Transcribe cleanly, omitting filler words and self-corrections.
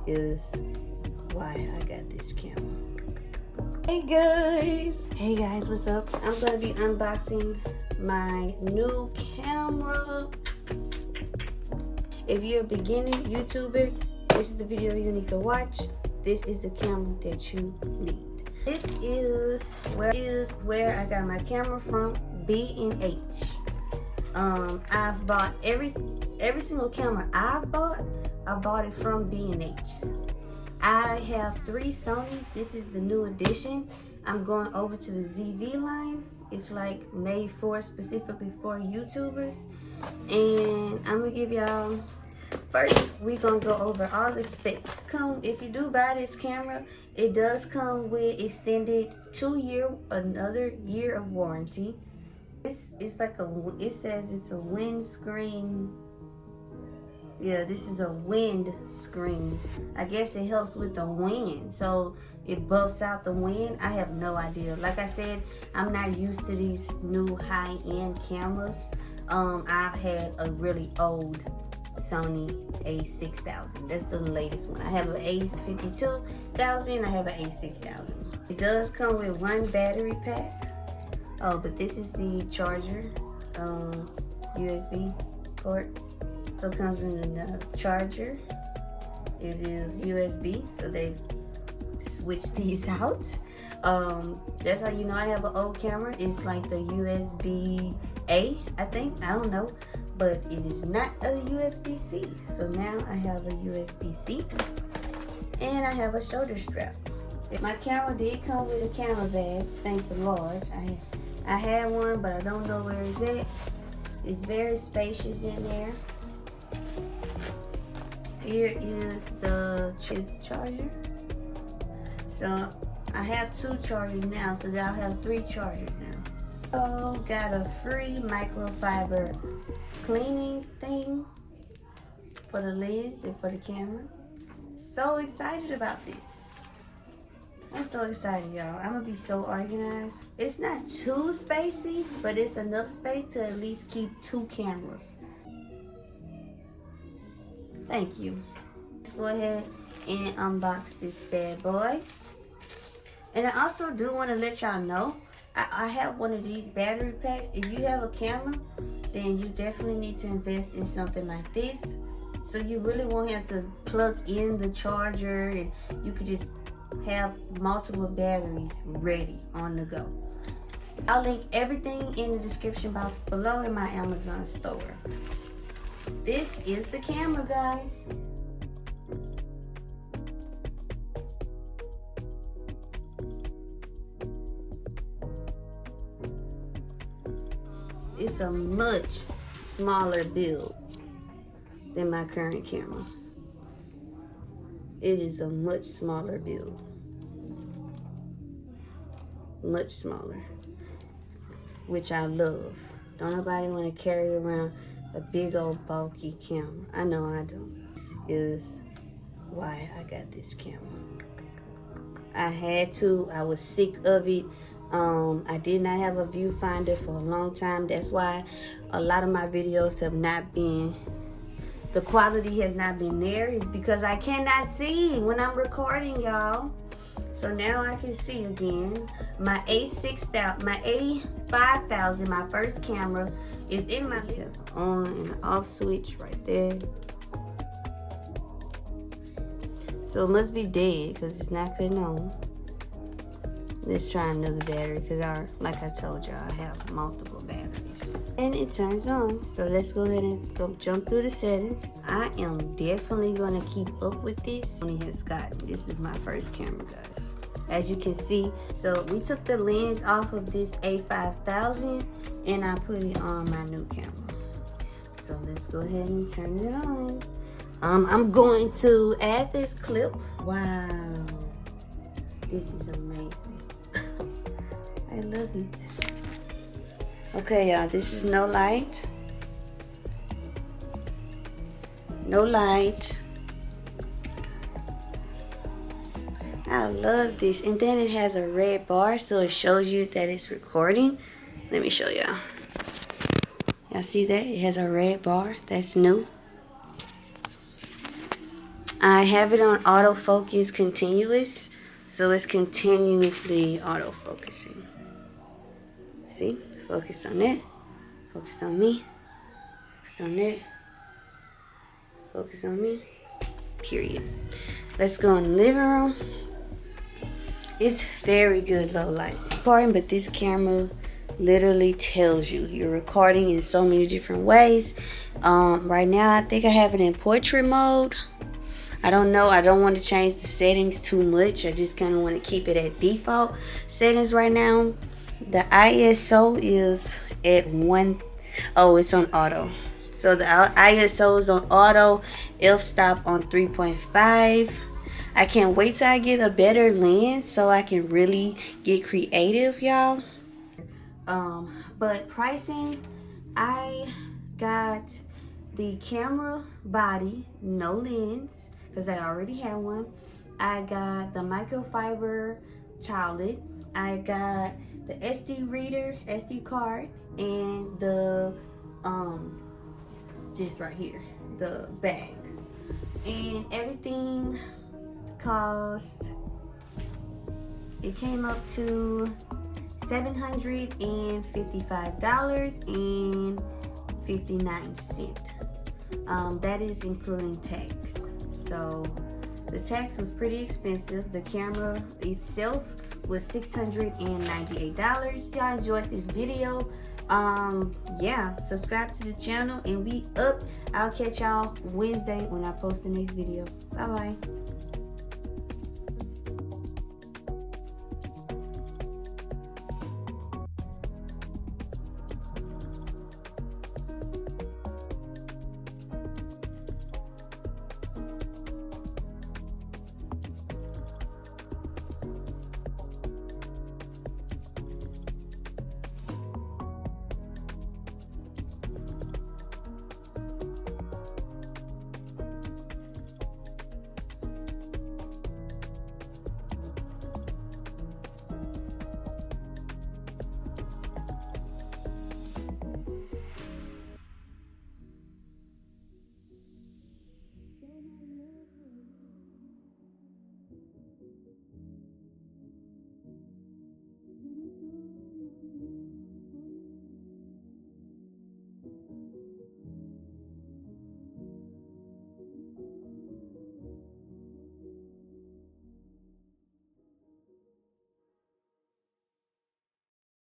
is why I got this camera. Hey guys, what's up? I'm gonna be unboxing my new camera. If you're a beginner YouTuber, this is the video you need to watch. This is the camera that you need. This is where I got my camera from, B&H. I've bought every single camera I've bought, I bought it from B&H. I have 3 Sonys. This is the new edition. I'm going over to the ZV line. It's like made for specifically for YouTubers. And I'm gonna give y'all, first we're gonna go over all the specs. If you do buy this camera, it does come with extended another year of warranty. It's like it says it's a windscreen. Yeah, this is a wind screen. I guess it helps with the wind, so it buffs out the wind. I have no idea. Like I said, I'm not used to these new high-end cameras. I've had a really old Sony a6000. That's the latest one. I have an a52,000. I have an a6000. It does come with 1 battery pack. Oh, but this is the charger, USB port. So it comes with another charger. It is USB, so they've switched these out. That's how you know I have an old camera. It's like the USB-A, I think. I don't know. But it is not a USB-C. So now I have a USB-C. And I have a shoulder strap. My camera did come with a camera bag, thank the Lord. I had one, but I don't know where it's at. It's very spacious in there. Here is the charger. So I have 2 chargers now, so I'll have 3 chargers now. Oh, got a free microfiber cleaning thing for the lens and for the camera. So excited about this. I'm so excited, y'all. I'm gonna be so organized. It's not too spacey, but it's enough space to at least keep 2 cameras. Thank you. Let's go ahead and unbox this bad boy. And I also do want to let y'all know, I have one of these battery packs. If you have a camera, then you definitely need to invest in something like this. So you really won't have to plug in the charger, and you could just have multiple batteries ready on the go. I'll link everything in the description box below in my Amazon store. This is the camera, guys. It's a much smaller build than my current camera. It is a much smaller build. Much smaller. Which I love. Don't nobody want to carry around a big old bulky camera. I know I don't. This is why I got this camera. I had to. I was sick of it. I did not have a viewfinder for a long time. That's why a lot of my videos have not been, the quality has not been there. It's because I cannot see when I'm recording, y'all. So now I can see again. My A5000, my first camera, is in my on and off switch right there. So it must be dead because it's not clicking on. Let's try another battery because like I told y'all, I have multiple batteries. And it turns on. So let's go ahead and jump through the settings. I am definitely going to keep up with this. This is my first camera, guys. As you can see, so we took the lens off of this A5000 and I put it on my new camera. So let's go ahead and turn it on. I'm going to add this clip. Wow, this is amazing. I love it. Okay, y'all, this is no light. No light. I love this. And then it has a red bar, so it shows you that it's recording. Let me show y'all. Y'all see that? It has a red bar. That's new. I have it on autofocus continuous, so it's continuously autofocusing. See? Focused on that. Focused on me. Focused on that. Focus on me. Period. Let's go in the living room. It's very good low light recording, but this camera literally tells you you're recording in so many different ways. Right now I think I have it in portrait mode. I don't know. I don't want to change the settings too much. I just kind of want to keep it at default settings right now. The ISO is at 1. Oh, it's on auto. So the ISO is on auto. F-stop on 3.5. I can't wait till I get a better lens so I can really get creative, y'all. But pricing, I got the camera body, no lens, because I already had one. I got the microfiber towelette. I got the SD reader, SD card, and the this right here, the bag. And everything cost, it came up to $755.59. That is including tax. So the tax was pretty expensive. The camera itself was $698. Y'all enjoyed this video. Yeah, subscribe to the channel and we up. I'll catch y'all Wednesday when I post the next video. Bye bye.